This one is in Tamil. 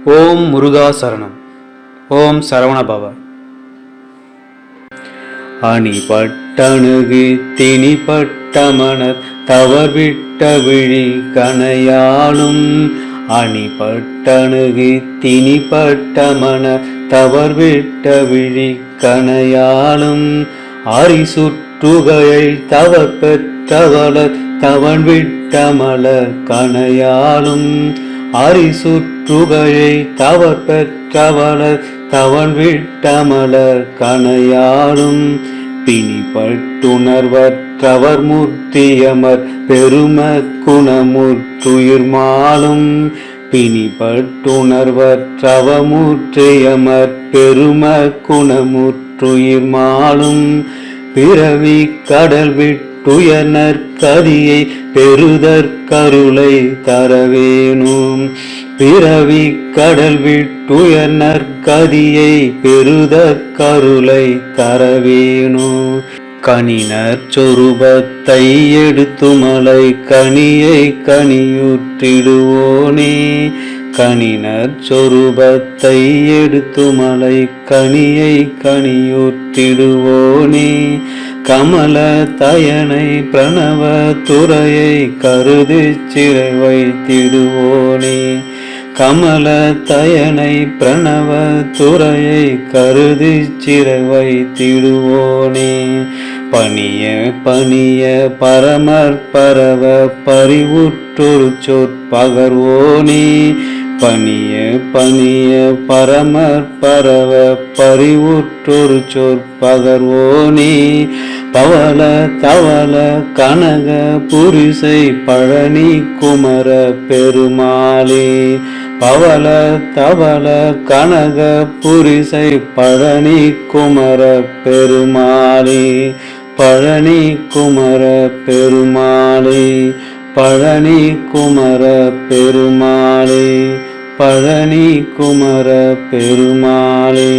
ஓம் முருகா சரணம். ஓம் சரவணபவ. அணிபட்டணுகி திணிபட்டமணர் தவர்விட்ட விழி கணையாளும். அணிபட்டணுகி திணிபட்டமணர் தவர்விட்ட விழி கணையாளும். அரிசுற்றுகையை தவர் பெற்றவளர் தவன் விட்டமலர் கணையாளும். அரிசுற்றுகையை தவர் பெற்றவளர் தவன் விட்டமலர் கணையாளும். பிணிப்பட்டுணர்வற்றவர் மூர்த்தியமர் பெரும குணமுற்றுயிர் மாலும். பிணிப்பட்டுணர்வற்றவ மூர்த்தியமர் பெரும குணமுற்றுயிர் மாலும். பிறவி கடல் விட்டுயர் கதியை பெறுதற்கருளை தரவேணும். பிறவி கடல் விட்டுயர் கதியை பெறுதற்கருளை தரவேணும். கனினர் சொரூபத்தை எடுத்துமலை கனியை கனியுற்றிடுவோனே. கனினர் சொரூபத்தை எடுத்துமலை கனியை கனியுற்றிடுவோனே. கமல தயனை பிரணவ துறையை கருதி சிறை வைத்திடுவோனே. கமல தயனை பிரணவ துறையை கருதி சிறை வைத்திடுவோனே. பணிய பணிய பரமர் பரவ பரிவுற்றொரு சொற்பகர்வோனே. பணிய பணிய பரமர் பரவ பரிவுற்றொரு சொற்பகர்வோனே. பவள தவள கனக புரிசை பழனி குமர பெருமாளே. பவள தவள கனக புரிசை பழனி குமர பெருமாளே. பழனி குமர பெருமாளே. பழனி குமர பெருமாளே. பழனி குமர பெருமாளே.